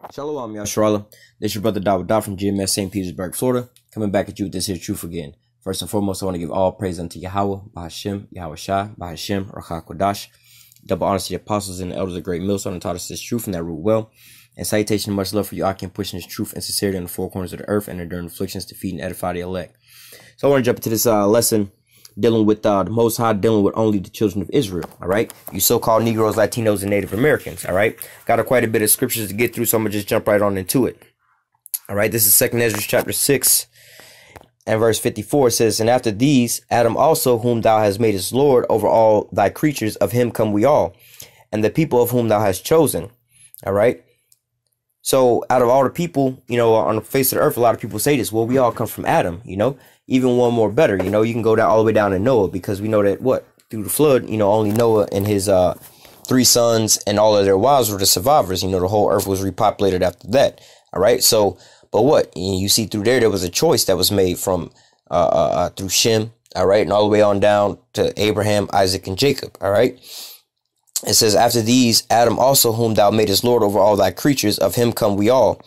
Shalom, Yasharallah. This is your brother Dawud from GMS St. Petersburg, Florida, coming back at you with this here truth again. First and foremost, I want to give all praise unto YAHAWAH, BAHASHIM, YAHAWASHI, BAHASHIM, Rakha Kodash. Double honor to the apostles and the elders of Great Millstone and taught us this truth and that root well. And salutation and much love for you, Akim, pushing this truth and sincerity on the four corners of the earth and enduring afflictions to feed and edify the elect. So I want to jump into this lesson dealing with the Most High, dealing with only the children of Israel, all right? You so-called Negroes, Latinos, and Native Americans, all right? Got quite a bit of scriptures to get through, so I'm going to just jump right on into it. All right, this is 2nd Ezra chapter 6 and verse 54. It says, "And after these, Adam also, whom thou hast made as Lord over all thy creatures, of him come we all, and the people of whom thou hast chosen." All right? So out of all the people, you know, on the face of the earth, a lot of people say this, well, we all come from Adam, you know, even one more better, you know, you can go down all the way down to Noah, because we know that through the flood, you know, only Noah and his 3 sons and all of their wives were the survivors. You know, the whole earth was repopulated after that. All right. So, but what you see through there was a choice that was made from through Shem. All right. And all the way on down to Abraham, Isaac, and Jacob. All right. It says, "After these, Adam also, whom thou madest Lord over all thy creatures, of him come we all,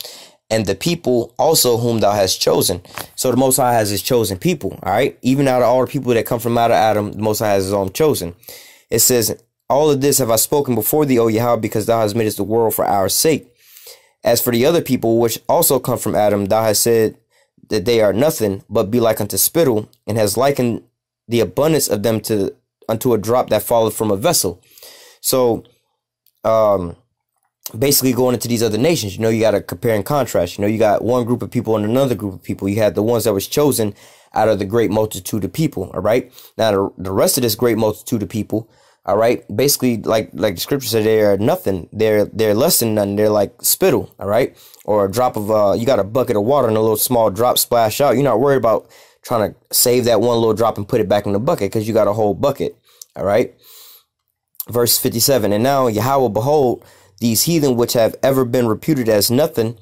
and the people also whom thou hast chosen." So the Most High has his chosen people, all right? Even out of all the people that come from out of Adam, the Most High has his own chosen. It says, "All of this have I spoken before thee, O Yahweh, because thou hast made us the world for our sake. As for the other people which also come from Adam, thou hast said that they are nothing, but be like unto spittle, and has likened the abundance of them unto a drop that falleth from a vessel." So, basically going into these other nations, you know, you got to compare and contrast. You know, you got one group of people and another group of people. You had the ones that was chosen out of the great multitude of people. All right. Now, the rest of this great multitude of people, all right, basically, like the scripture said, they are nothing. They're less than nothing. They're like spittle. All right. Or a drop of, you got a bucket of water and a little small drop splash out. You're not worried about trying to save that one little drop and put it back in the bucket, because you got a whole bucket. All right. Verse 57, "And now, Yahweh, behold, these heathen which have ever been reputed as nothing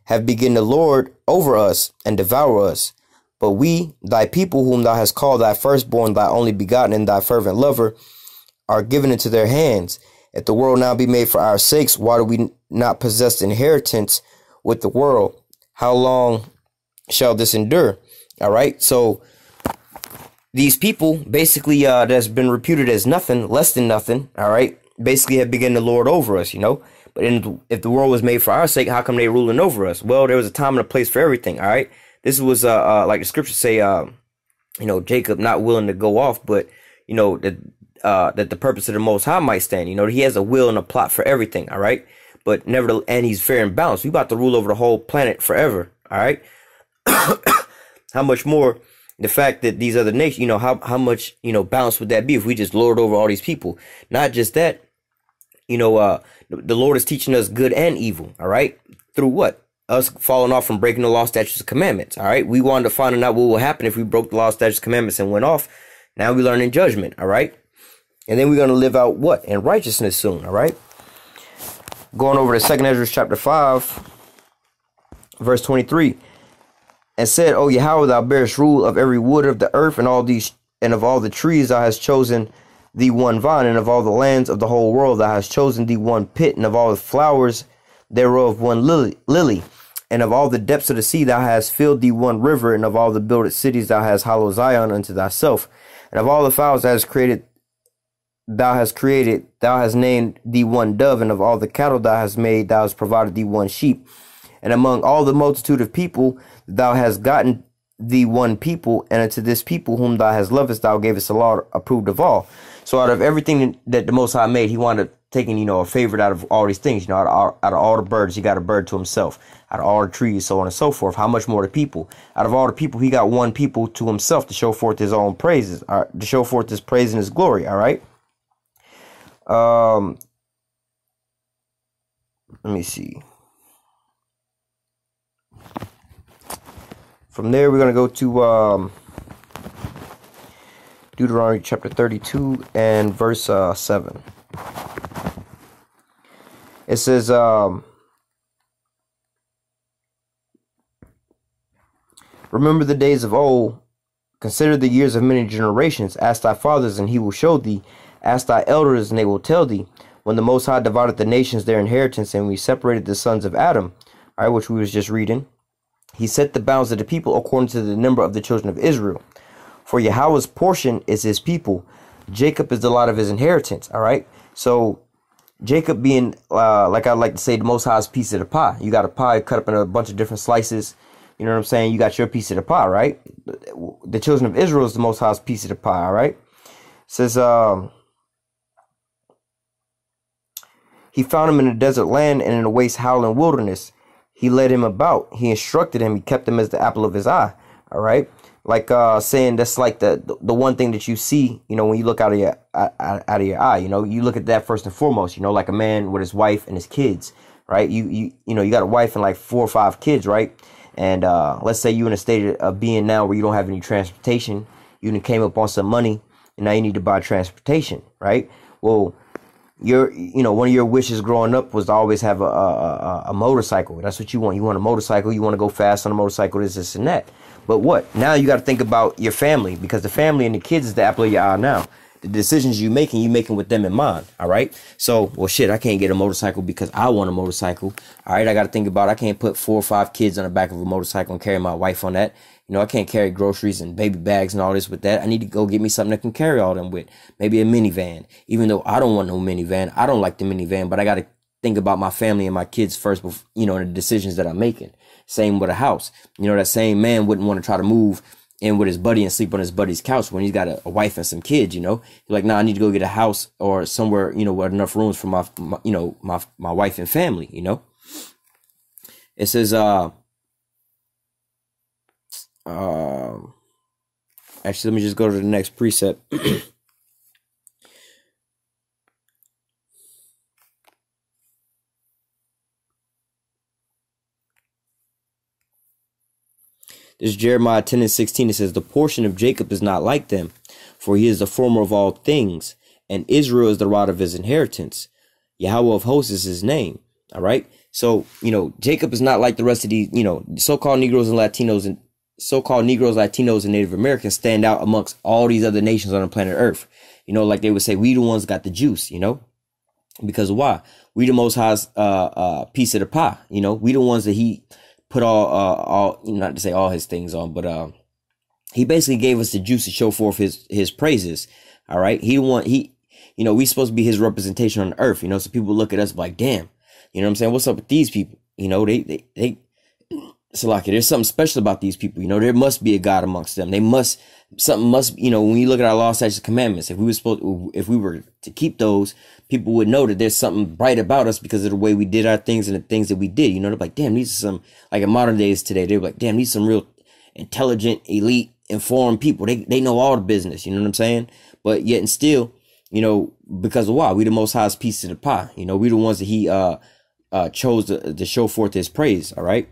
have begun to lord over us and devour us. But we, thy people, whom thou hast called thy firstborn, thy only begotten, and thy fervent lover, are given into their hands. If the world now be made for our sakes, why do we not possess inheritance with the world? How long shall this endure?" All right. So these people basically that's been reputed as nothing, less than nothing, all right, basically have begun to lord over us, you know. But if the world was made for our sake, how come they ruling over us? Well, there was a time and a place for everything, all right. This was like the scriptures say, you know, Jacob not willing to go off, but you know that the purpose of the Most High might stand. You know, he has a will and a plot for everything, all right. But nevertheless, and he's fair and balanced. We about to rule over the whole planet forever, all right. How much more the fact that these other nations, you know, how much, you know, balance would that be if we just lord over all these people? Not just that, you know, the Lord is teaching us good and evil, all right? Through what? Us falling off from breaking the law, statutes, and commandments, all right? We wanted to find out what will happen if we broke the law, statutes, commandments, and went off. Now we learn in judgment, all right? And then we're going to live out what? In righteousness soon, all right? Going over to 2nd Ezra chapter 5, verse 23. "And said, O Yahweh, thou bearest rule of every wood of the earth, and of all the trees thou hast chosen thee one vine, and of all the lands of the whole world thou hast chosen thee one pit, and of all the flowers thereof one lily, and of all the depths of the sea thou hast filled thee one river, and of all the builded cities thou hast hallowed Zion unto thyself, and of all the fowls thou hast named thee one dove, and of all the cattle thou hast made thou hast provided thee one sheep. And among all the multitude of people, thou hast gotten thee one people, and unto this people whom thou hast lovest, thou gavest a law approved of all." So out of everything that the Most High made, he wanted taking, you know, a favorite out of all these things. You know, out of all the birds, he got a bird to himself. Out of all the trees, so on and so forth. How much more the people? Out of all the people, he got one people to himself to show forth his own praises, to show forth his praise and his glory. All right. Let me see. From there, we're going to go to Deuteronomy chapter 32 and verse 7. It says, "Remember the days of old, consider the years of many generations. Ask thy fathers, and he will show thee. Ask thy elders, and they will tell thee. When the Most High divided the nations their inheritance, and we separated the sons of Adam, all right, which we was just reading. He set the bounds of the people according to the number of the children of Israel. For Yahweh's portion is his people. Jacob is the lot of his inheritance. All right. So Jacob being, like I like to say, the Most High's piece of the pie. You got a pie cut up in a bunch of different slices. You know what I'm saying? You got your piece of the pie, right? The children of Israel is the Most High's piece of the pie. All right. It says, he found him in a desert land and in a waste howling wilderness. He led him about. He instructed him. He kept him as the apple of his eye. All right. Like saying that's like the one thing that you see, you know, when you look out of your eye, you know, you look at that first and foremost, you know, like a man with his wife and his kids, right? You know, you got a wife and like 4 or 5 kids, right? And let's say you're in a state of being now where you don't have any transportation. You came up on some money and now you need to buy transportation, right? Well, you know, one of your wishes growing up was to always have a motorcycle. That's what you want. You want a motorcycle. You want to go fast on a motorcycle, this and that. But what? Now you got to think about your family, because the family and the kids is the apple of your eye now. The decisions you making with them in mind. All right. So, well, shit, I can't get a motorcycle because I want a motorcycle. All right. I got to think about, I can't put 4 or 5 kids on the back of a motorcycle and carry my wife on that. You know, I can't carry groceries and baby bags and all this with that. I need to go get me something that can carry all them with. Maybe a minivan. Even though I don't want no minivan. I don't like the minivan, but I got to think about my family and my kids first, before, you know, the decisions that I'm making. Same with a house. You know, that same man wouldn't want to try to move in with his buddy and sleep on his buddy's couch when he's got a wife and some kids, you know. He's like, nah, I need to go get a house or somewhere, you know, with enough rooms for my you know, my wife and family, you know. It says, actually, let me just go to the next precept. This is Jeremiah 10:16. It says, the portion of Jacob is not like them, for he is the former of all things, and Israel is the rod of his inheritance. Yahweh of hosts is his name. All right. So, you know, Jacob is not like the rest of these, you know, so-called Negroes and Latinos, and so-called Negroes, Latinos, and Native Americans stand out amongst all these other nations on the planet Earth. You know, like they would say, we the ones got the juice, you know, because why? We the Most High's piece of the pie. You know, we the ones that he put all, not to say all his things on, but he basically gave us the juice to show forth his praises. All right. You know, we supposed to be his representation on the earth, you know, so people look at us like, damn, you know what I'm saying? What's up with these people? You know, it's like, there's something special about these people. You know, there must be a God amongst them. Something must, you know, when you look at our law, statutes, and commandments, if we were to keep those, people would know that there's something bright about us because of the way we did our things and the things that we did. You know, they're like, damn, these are some, like in modern days today, they're like, damn, these are some real intelligent, elite, informed people. They know all the business. You know what I'm saying? But yet and still, you know, because of why? We the Most High's piece of the pie. You know, we the ones that he chose to show forth his praise. All right.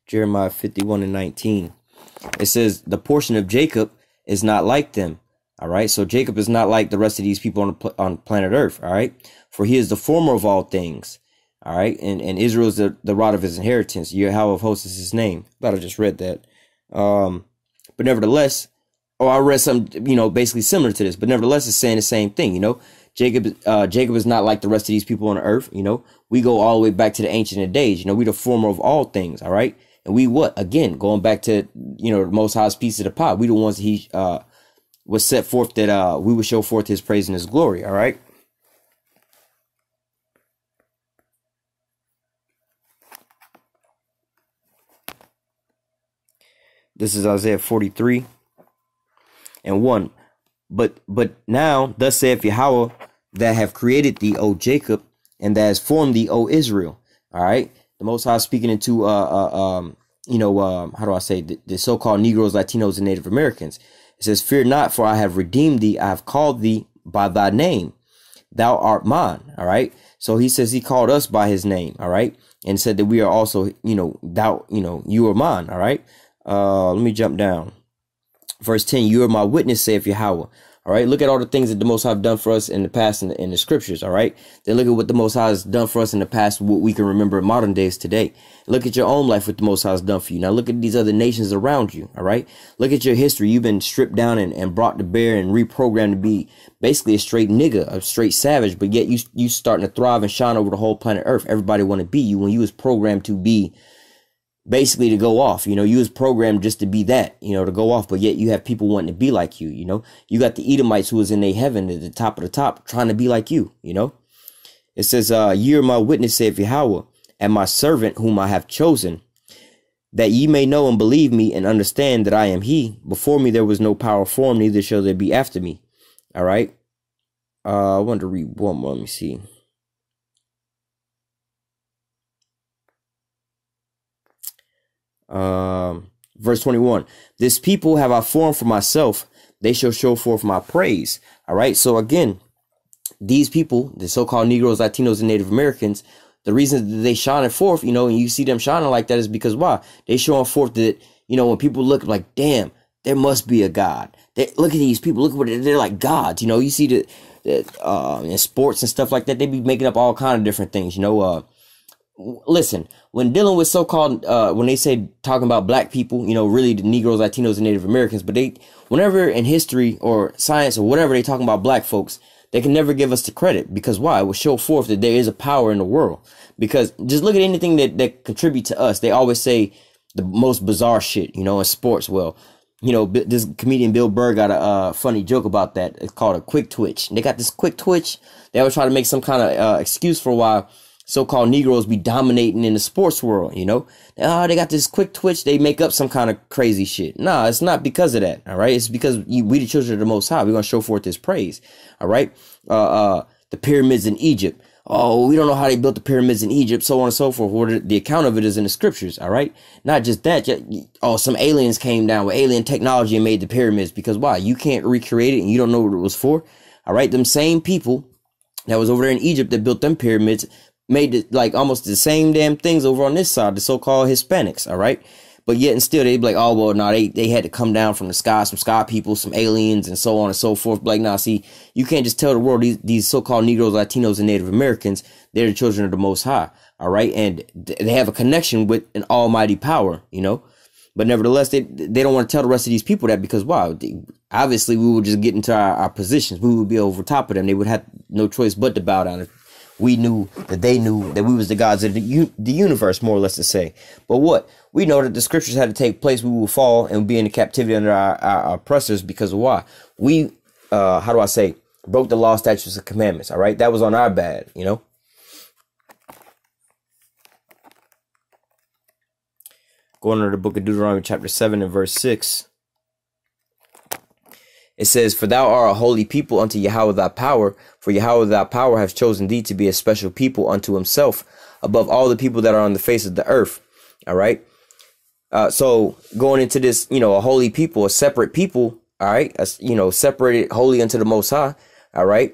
Jeremiah 51:19. It says, the portion of Jacob is not like them. All right. So Jacob is not like the rest of these people on planet Earth. All right. For he is the former of all things. All right. And Israel is the rod of his inheritance. Yahweh of hosts is his name. I thought I just read that. But nevertheless, I read something, you know, basically similar to this, but nevertheless, it's saying the same thing. You know, Jacob is not like the rest of these people on the earth. You know, we go all the way back to the ancient of days. You know, we the former of all things. All right. And we what? Again, going back to, you know, the Most High's piece of the pie. We the ones that he was set forth that we would show forth his praise and his glory. All right. This is Isaiah 43:1. But now, thus saith Yahweh, that have created thee, O Jacob, and that has formed thee, O Israel. All right. The Most High speaking into, you know, how do I say, the so-called Negroes, Latinos, and Native Americans. It says, fear not, for I have redeemed thee. I have called thee by thy name. Thou art mine. All right. So he says he called us by his name. All right. And said that we are also, you know, you are mine. All right. Let me jump down. Verse 10, you are my witness, saith Yahweh, All right. Look at all the things that the Most High have done for us in the past in the scriptures. All right. Then look at what the Most High has done for us in the past, what we can remember in modern days today. Look at your own life, what the Most High has done for you. Now look at these other nations around you. All right. Look at your history. You've been stripped down and brought to bear and reprogrammed to be basically a straight nigga, a straight savage. But yet you starting to thrive and shine over the whole planet Earth. Everybody want to be you when you was programmed to be basically to go off. You know, you was programmed just to be that, you know, to go off, but yet you have people wanting to be like you. You know, you got the Edomites who was in their heaven at the top of the top trying to be like you. You know, it says, ye are my witness, saith Yahweh, and my servant whom I have chosen, that ye may know and believe me and understand that I am he. Before me there was no power formed, neither shall there be after me. All right. I wanted to read one more. Let me see. Verse 21, this people have I formed for myself, they shall show forth my praise. All right. So again, these people, the so-called Negroes, Latinos, and Native Americans, the reason that they shining forth, you know, and you see them shining like that is because why? They showing forth that, you know, when people look like, damn, there must be a God. Look at these people. Look at what they're like gods. You know, you see that in sports and stuff like that, they be making up all kind of different things, you know. Listen, when dealing with so-called, when they say talking about black people, you know, really the Negroes, Latinos, and Native Americans, but whenever in history or science or whatever they talking about black folks, they can never give us the credit because why? It will show forth that there is a power in the world. Because just look at anything that contribute to us. They always say the most bizarre shit, you know, in sports. Well, you know, this comedian Bill Burr got a funny joke about that. It's called a quick twitch. And they got this quick twitch. They always try to make some kind of excuse for why so-called Negroes be dominating in the sports world, you know. They got this quick twitch. They make up some kind of crazy shit. Nah, it's not because of that. All right. It's because we the children of the Most High. We're going to show forth this praise. All right. The pyramids in Egypt. Oh, we don't know how they built the pyramids in Egypt, so on and so forth. Well, the account of it is in the scriptures. All right. Not just that. Oh, some aliens came down with alien technology and made the pyramids because why? You can't recreate it and you don't know what it was for. All right. Them same people that was over there in Egypt that built them pyramids made it like almost the same damn things over on this side, the so-called Hispanics. All right. But yet and still they'd be like, oh, well, no, they had to come down from the sky, some sky people, some aliens and so on and so forth. Like, nah, see, you can't just tell the world these so-called Negroes, Latinos, and Native Americans, they're the children of the Most High. All right. And they have a connection with an almighty power, you know. But nevertheless, they don't want to tell the rest of these people that because, wow, obviously we would just get into our positions. We would be over top of them. They would have no choice but to bow down. We knew that they knew that we was the gods of the universe, more or less to say. But what? We know that the scriptures had to take place. We will fall and be in captivity under our oppressors because of why? We, how do I say, broke the law, statutes, and commandments. All right. That was on our bad, you know. Going to the book of Deuteronomy chapter 7 and verse 6. It says, for thou art a holy people unto Yahweh thy power, for Yahweh thy power has chosen thee to be a special people unto himself above all the people that are on the face of the earth. All right. So going into this, you know, a holy people, a separate people. All right. You know, separated holy unto the Most High. All right.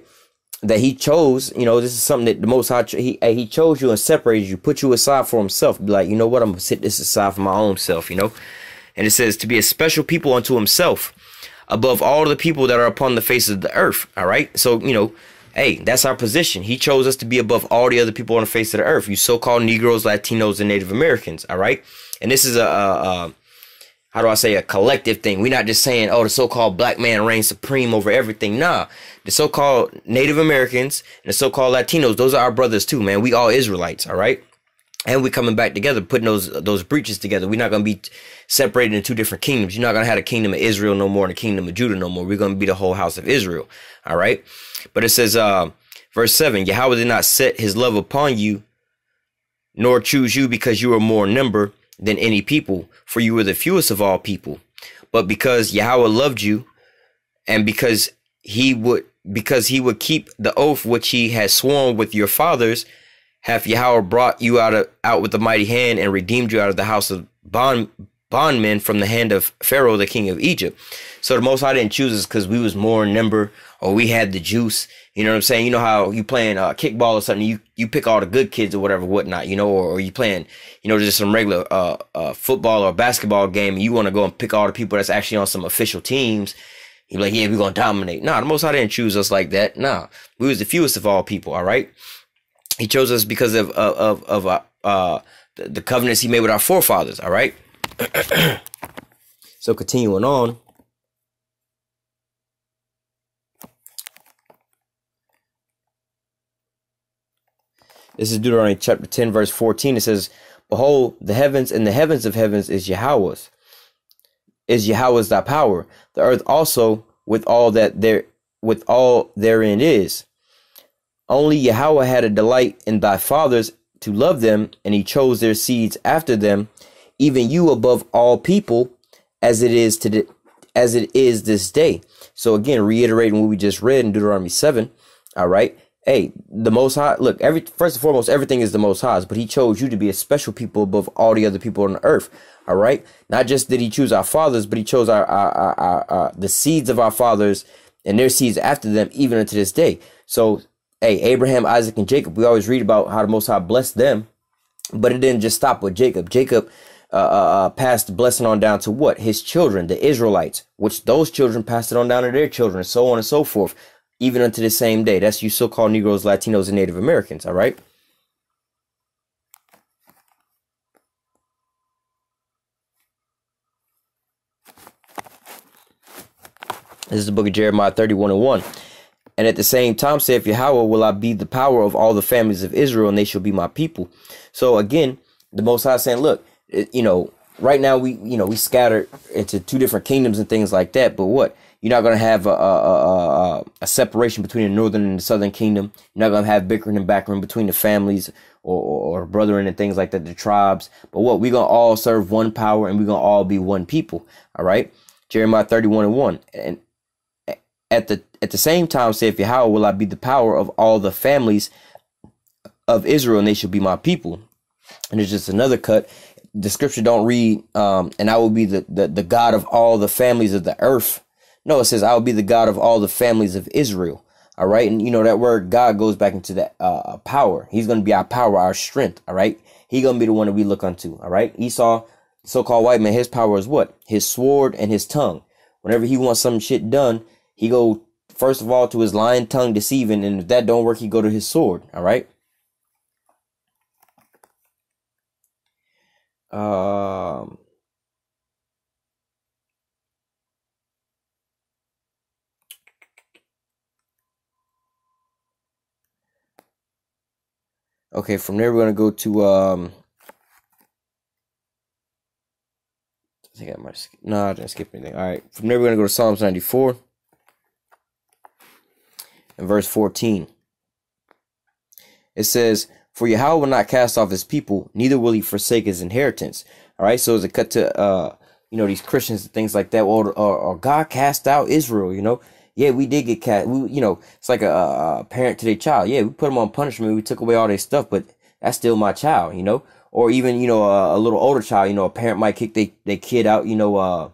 That he chose, you know, this is something that the Most High, he chose you and separated you, put you aside for himself. Be like, you know what? I'm going to sit this aside for my own self, you know. And it says to be a special people unto himself above all the people that are upon the face of the earth. All right. So, you know, hey, that's our position. He chose us to be above all the other people on the face of the earth. You so-called Negroes, Latinos, and Native Americans. All right. And this is how do I say, a collective thing. We're not just saying, oh, the so-called black man reigns supreme over everything. Nah, the so-called Native Americans and the so-called Latinos, those are our brothers too, man. We all Israelites. All right. And we're coming back together, putting those breaches together. We're not going to be separated in two different kingdoms. You're not going to have a kingdom of Israel no more and a kingdom of Judah no more. We're going to be the whole house of Israel. All right. But it says, verse 7, Yahweh did not set his love upon you, nor choose you because you are more number than any people, for you were the fewest of all people. But because Yahweh loved you, and because he would keep the oath which he had sworn with your fathers, hath Yahweh brought you out with a mighty hand and redeemed you out of the house of bondmen from the hand of Pharaoh, the king of Egypt. So the Most High didn't choose us because we was more in number or we had the juice. You know what I'm saying? You know how you playing kickball or something, you pick all the good kids or whatever, whatnot, you know, or you playing, you know, just some regular football or basketball game and you want to go and pick all the people that's actually on some official teams. He'd be like, yeah, we're going to dominate. Nah, the Most High didn't choose us like that. Nah, we was the fewest of all people, all right? He chose us because of the covenants he made with our forefathers, all right? So continuing on. This is Deuteronomy chapter 10, verse 14. It says, behold, the heavens and the heavens of heavens is Yahawah's. Is Yahawah's thy power. The earth also with all therein is. Only Yahawah had a delight in thy fathers to love them, and he chose their seeds after them, even you above all people, as it is this day. So again, reiterating what we just read in Deuteronomy 7. All right. Hey, the Most High, look, first and foremost, everything is the Most High's, but he chose you to be a special people above all the other people on the earth. All right. Not just did he choose our fathers, but he chose the seeds of our fathers and their seeds after them, even unto this day. So, hey, Abraham, Isaac, and Jacob, we always read about how the Most High blessed them, but it didn't just stop with Jacob. Jacob passed the blessing on down to what? His children, the Israelites, which those children passed it on down to their children, and so on and so forth, even unto the same day. That's you so-called Negroes, Latinos, and Native Americans, all right? This is the book of Jeremiah 31:1. And at the same time, saith Yahawah, will I be the power of all the families of Israel, and they shall be my people. So again, the Most High saying, look, right now we scattered into two different kingdoms and things like that. But what? You're not going to have a separation between the northern and the southern kingdom. You're not going to have bickering and backering between the families or brethren and things like that, the tribes. But what? We're going to all serve one power, and we're going to all be one people. All right. Jeremiah 31:1. And at the same time, saith Yahawah, will I be the power of all the families of Israel, and they shall be my people. And there's just another cut. The scripture don't read, and I will be the God of all the families of the earth. No, it says, I will be the God of all the families of Israel. All right. And you know, that word God goes back into that power. He's going to be our power, our strength. All right. He's going to be the one that we look unto. All right. Esau, so-called white man, his power is what? His sword and his tongue. Whenever he wants some shit done, he go, first of all, to his lying tongue deceiving. And if that don't work, he go to his sword. All right. Okay, from there we're gonna go to I think I might skip. No, I didn't skip anything. All right, from there we're gonna go to Psalms 94 and verse 14. It says, "For Yahawah will not cast off his people, neither will he forsake his inheritance." All right, so as a cut to these Christians and things like that, or God cast out Israel. Yeah, we did get cast. It's like a parent to their child. Yeah, we put them on punishment. We took away all their stuff, but that's still my child, Or even, a little older child, a parent might kick their kid out, I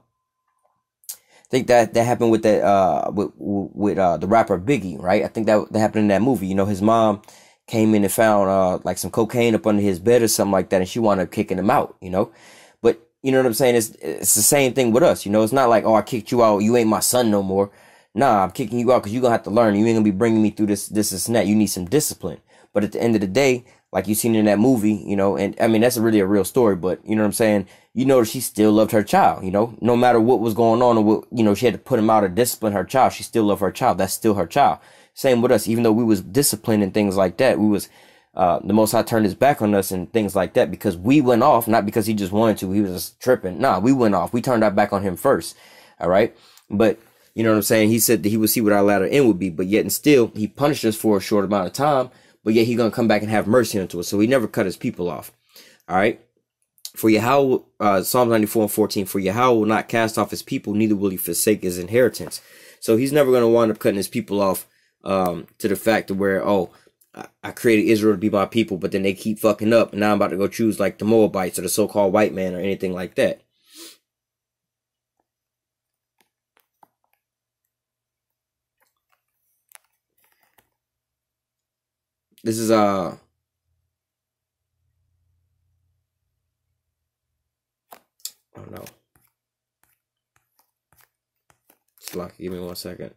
think that happened with that, with the rapper Biggie, right? I think that happened in that movie. His mom came in and found, like some cocaine up under his bed or something like that, and she wound up kicking him out, But, you know what I'm saying? It's the same thing with us, It's not like, oh, I kicked you out. You ain't my son no more. Nah, I'm kicking you out because you're going to have to learn. You ain't going to be bringing me through this and that. You need some discipline. But at the end of the day, like you seen in that movie, and I mean, that's really a real story, but you know what I'm saying? That she still loved her child, no matter what was going on or what, she had to put him out or discipline her child. She still loved her child. That's still her child. Same with us. Even though we was disciplined and things like that, we was, the Most High turned his back on us and things like that because we went off, not because he just wanted to, he was just tripping. Nah, we went off. We turned our back on him first. All right. But you know what I'm saying? He said that he would see what our latter end would be, but yet and still, he punished us for a short amount of time, but yet he's going to come back and have mercy unto us. So he never cut his people off. All right. For Yahawah, Psalms 94:14, for Yahawah will not cast off his people, neither will he forsake his inheritance. So he's never going to wind up cutting his people off, to the fact of where, I created Israel to be my people, but then they keep fucking up. And now I'm about to go choose like the Moabites or the so-called white man or anything like that. This is, oh no. Slack. Give me 1 second.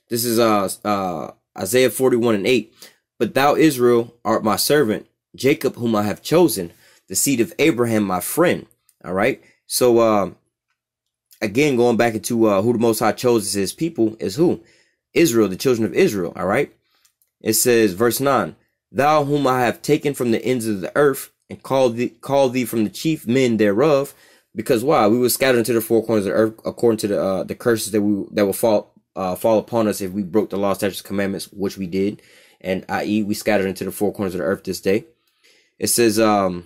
This is Isaiah 41:8. But thou, Israel, art my servant, Jacob, whom I have chosen, the seed of Abraham, my friend. All right. So again, going back into who the Most High chose as his people is who? Israel, the children of Israel. All right. It says, verse 9, thou whom I have taken from the ends of the earth and called thee from the chief men thereof. Because why? We were scattered into the four corners of the earth according to the curses that will fall upon us if we broke the law, statutes, commandments, which we did. And i.e. we scattered into the four corners of the earth this day. It says, to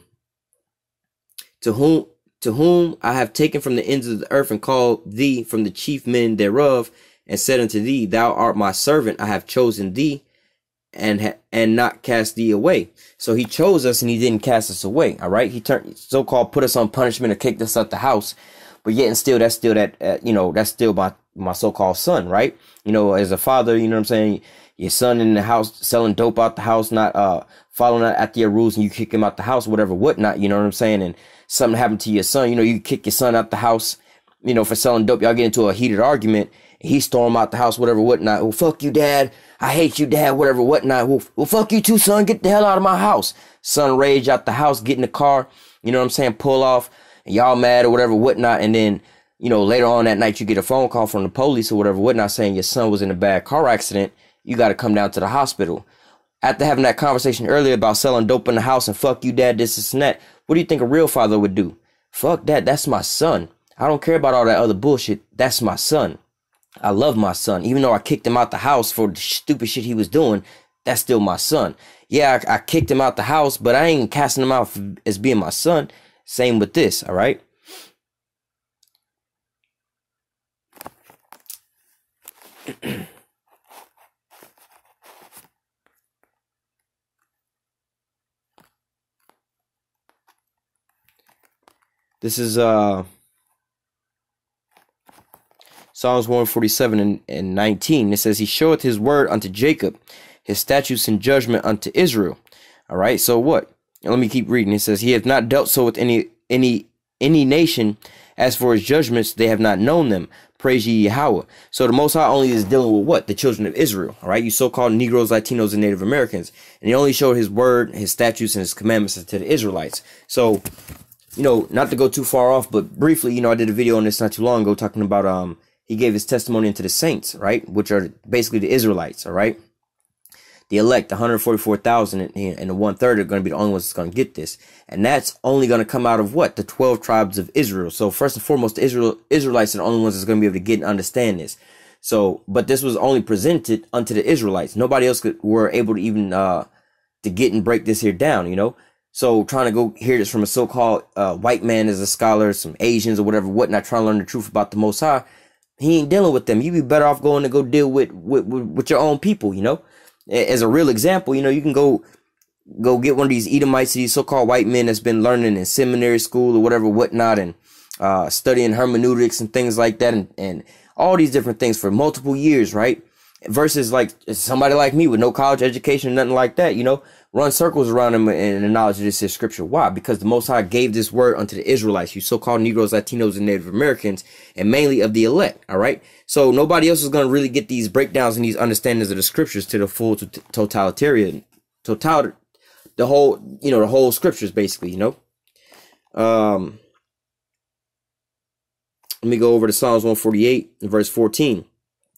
whom I have taken from the ends of the earth and called thee from the chief men thereof, and said unto thee, thou art my servant, I have chosen thee, and not cast thee away. So he chose us and he didn't cast us away. All right. He turned so-called put us on punishment or kicked us out the house. But yet and still, that's still that's still my so-called son. Right. As a father, you know what I'm saying? Your son in the house selling dope out the house, not following after your rules, and you kick him out the house, whatever, whatnot. You know what I'm saying? And something happened to your son. You kick your son out the house, for selling dope. Y'all get into a heated argument. He storm out the house, whatever, whatnot. Well, fuck you, dad. I hate you, dad, whatever, whatnot. Well, fuck you too, son. Get the hell out of my house. Son rage out the house, get in the car, you know what I'm saying, pull off, and y'all mad or whatever, whatnot. And then, later on that night, you get a phone call from the police or whatever, whatnot, saying your son was in a bad car accident. You got to come down to the hospital. After having that conversation earlier about selling dope in the house and fuck you, dad, this and that, what do you think a real father would do? Fuck that. That's my son. I don't care about all that other bullshit. That's my son. I love my son. Even though I kicked him out the house for the stupid shit he was doing, that's still my son. Yeah, I kicked him out the house, but I ain't casting him out as being my son. Same with this, all right? This is Psalms 147 and 19. It says, he showeth his word unto Jacob, his statutes and judgment unto Israel. All right. So what? Let me keep reading. It says, he hath not dealt so with any nation. As for his judgments, they have not known them. Praise ye Yahawah. So the Most High only is dealing with what? The children of Israel. All right. You so-called Negroes, Latinos, and Native Americans. And he only showed his word, his statutes, and his commandments to the Israelites. So, not to go too far off, but briefly, I did a video on this not too long ago talking about, he gave his testimony unto the saints, right? Which are basically the Israelites, all right? The elect, 144,000 and the 1/3 are going to be the only ones that's going to get this. And that's only going to come out of what? The 12 tribes of Israel. So first and foremost, the Israelites are the only ones that's going to be able to get and understand this. So, but this was only presented unto the Israelites. Nobody else were able to even, to get and break this here down, So trying to go hear this from a so-called white man as a scholar, some Asians or whatever, whatnot, trying to learn the truth about the Most High, he ain't dealing with them. You'd be better off going to go deal with your own people, As a real example, you can go get one of these Edomites, these so-called white men that's been learning in seminary school or whatever, whatnot, and studying hermeneutics and things like that, and all these different things for multiple years, right? Versus like somebody like me with no college education or nothing like that, run circles around him in the knowledge of this here scripture. Why? Because the Most High gave this word unto the Israelites, you so-called Negroes, Latinos, and Native Americans, and mainly of the elect. All right. So nobody else is going to really get these breakdowns and these understandings of the scriptures to the full the whole scriptures, basically, Let me go over to Psalms 148 and verse 14.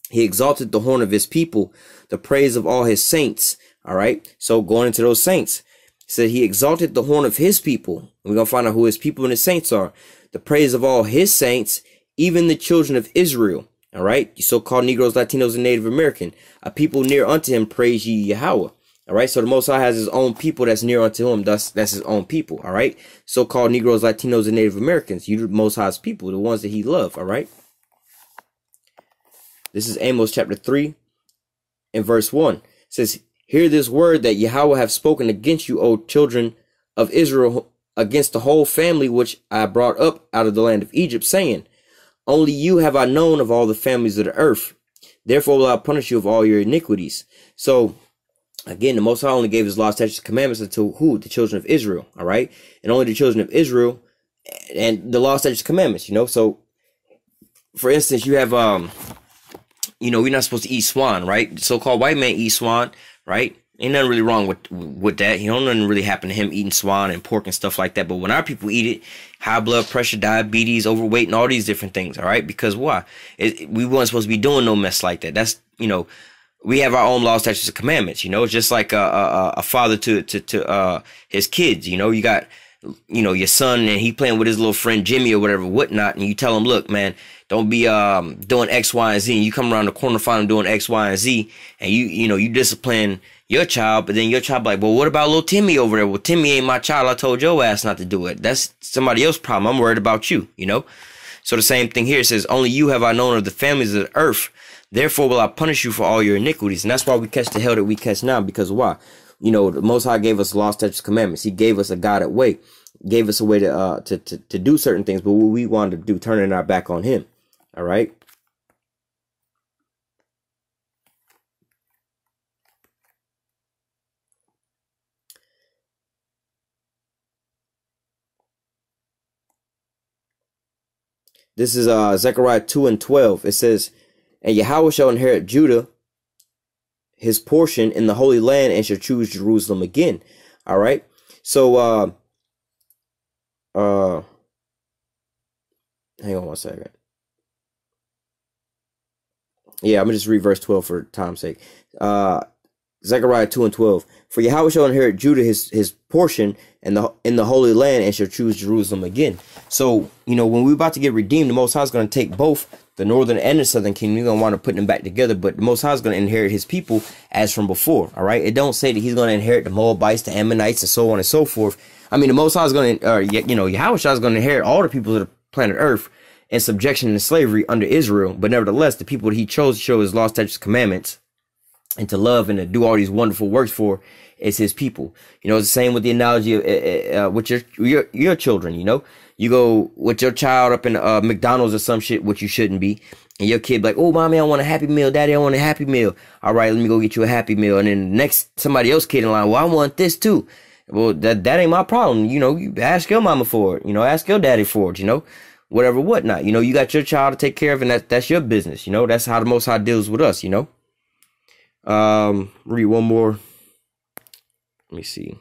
He exalted the horn of his people, the praise of all his saints. All right. So going into those saints, he said he exalted the horn of his people. We're going to find out who his people and his saints are. The praise of all his saints, even the children of Israel. All right. You so-called Negroes, Latinos, and Native American, a people near unto him. Praise ye Yahawah. All right. So the Most High has his own people that's near unto him. That's his own people. All right. So-called Negroes, Latinos, and Native Americans. You the Most High's people, the ones that he loved. All right. This is Amos chapter 3 and verse 1. It says, hear this word that Yahawah have spoken against you, O children of Israel, against the whole family which I brought up out of the land of Egypt, saying, only you have I known of all the families of the earth. Therefore will I punish you of all your iniquities. So, again, the Most High only gave his law, statutes, and commandments unto who? The children of Israel, all right? And only the children of Israel and the law, statutes, and commandments, So, for instance, you have, you know, we're not supposed to eat swan, right? The so-called white man eat swan, right? Ain't nothing really wrong with that. You know, nothing really happen to him eating swan and pork and stuff like that. But when our people eat it, high blood pressure, diabetes, overweight, and all these different things, all right? Because why? We weren't supposed to be doing no mess like that. That's, you know, we have our own laws, statutes, and commandments. You know, it's just like a father to his kids. You know, you got, you know, your son and he playing with his little friend Jimmy or whatever, whatnot, and you tell him, look, man, don't be doing X, Y, and Z. And you come around the corner, find him doing X, Y, and Z, and you know, you discipline your child, but then your child like, well, what about little Timmy over there? Well, Timmy ain't my child. I told your ass not to do it. That's somebody else's problem. I'm worried about you, you know? So the same thing here. It says, only you have I known of the families of the earth. Therefore will I punish you for all your iniquities. And that's why we catch the hell that we catch now. Because why? You know, the Most High gave us law, statutes, commandments. He gave us a guided way. Gave us a way to do certain things. But what we wanted to do, turning our back on him. All right? This is Zechariah 2:12. It says, and Yahawah shall inherit Judah, his portion in the Holy Land, and shall choose Jerusalem again. All right. So, hang on one second. Yeah, I'm gonna just read verse 12 for time's sake. Zechariah 2:12. For Yahawah shall inherit Judah, his portion, in the Holy Land, and shall choose Jerusalem again. So, you know, when we're about to get redeemed, the Most High is going to take both the northern and the southern kingdom. He's going to want to put them back together, but the Most High is going to inherit his people as from before. All right. It don't say that he's going to inherit the Moabites, the Ammonites, and so on and so forth. I mean, the Most High is going to, you know, Yahawah is going to inherit all the people of the planet Earth in subjection and slavery under Israel. But nevertheless, the people that he chose to show his law, statutes, commandments, and to love and to do all these wonderful works for is his people. You know, it's the same with the analogy of with your children. You know, you go with your child up in McDonald's or some shit, which you shouldn't be, and your kid be like, oh, mommy, I want a Happy Meal. Daddy, I want a Happy Meal. All right, let me go get you a Happy Meal. And then the next somebody else kid in line, well, I want this too. Well, that ain't my problem. You know, you ask your mama for it. You know, ask your daddy for it. You know, whatever, whatnot. You know, you got your child to take care of, and that's your business. You know, that's how the Most High deals with us. You know. Read one more. Let me see.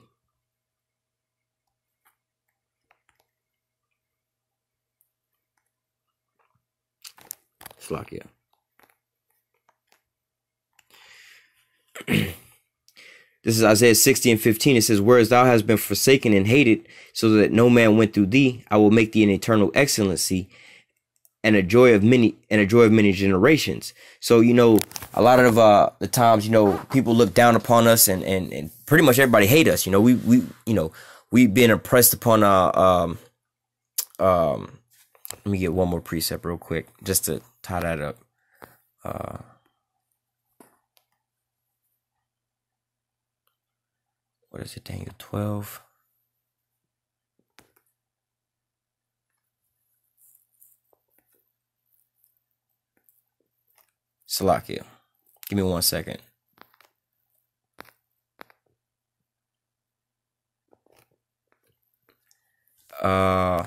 Slack, yeah. This is Isaiah 60:15. It says, whereas thou hast been forsaken and hated, so that no man went through thee, I will make thee an eternal excellency, and a joy of many generations. So, you know, a lot of the times, you know, people look down upon us and pretty much everybody hate us. You know, we've been oppressed upon let me get one more precept real quick just to tie that up. What is it, Daniel 12? Salakia. Give me 1 second. Oh,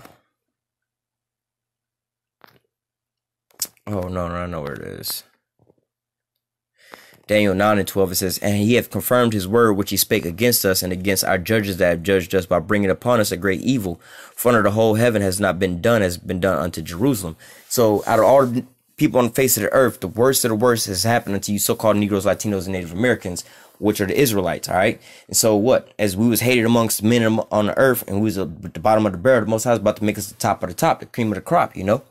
no, I know where it is. Daniel 9:12, it says, and he hath confirmed his word which he spake against us and against our judges that have judged us, by bringing upon us a great evil. For under the whole heaven has not been done, has been done unto Jerusalem. So out of all the people on the face of the earth, the worst of the worst has happened unto you so-called Negroes, Latinos, and Native Americans, which are the Israelites, all right? And so what? As we was hated amongst men on the earth, and we was at the bottom of the barrel, the Most High is about to make us the top of the top, the cream of the crop, you know?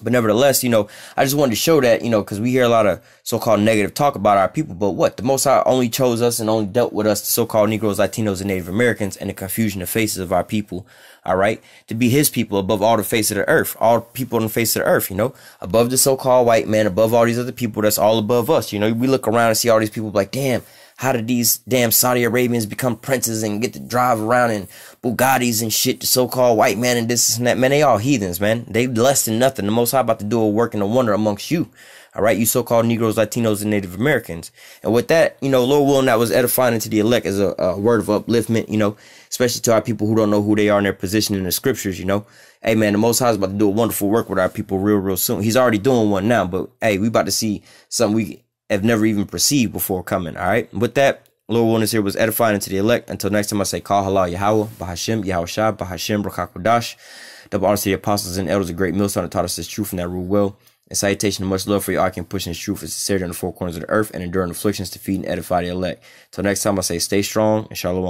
But nevertheless, you know, I just wanted to show that, you know, because we hear a lot of so-called negative talk about our people. But what? The Most High only chose us and only dealt with us, the so-called Negroes, Latinos, and Native Americans, and the confusion of faces of our people, all right, to be his people above all the face of the earth, all people on the face of the earth, you know, above the so-called white man, above all these other people that's all above us. You know, we look around and see all these people like, damn, how did these damn Saudi Arabians become princes and get to drive around in Bugattis and shit, the so-called white man and this and that? Man, they all heathens, man. They less than nothing. The Most High about to do a work and a wonder amongst you. All right, you so-called Negroes, Latinos, and Native Americans. And with that, you know, Lord willing, that was edifying into the elect as a word of upliftment, you know, especially to our people who don't know who they are in their position in the scriptures, you know. Hey, man, the Most High is about to do a wonderful work with our people real soon. He's already doing one now, but hey, we about to see something we have never even perceived before coming, all right? With that, Lord willing, this here was edifying into the elect. Until next time, I say, call halal Yahawah, Bahashim, Yahawashah, Bahashim, Brakakwadash. Double honors to the apostles and elders of great millstone that taught us this truth and that rule well. And salutation and much love for your arcane pushing this truth and sincerity on the four corners of the earth and enduring afflictions to feed and edify the elect. Till next time, I say, stay strong and shalom.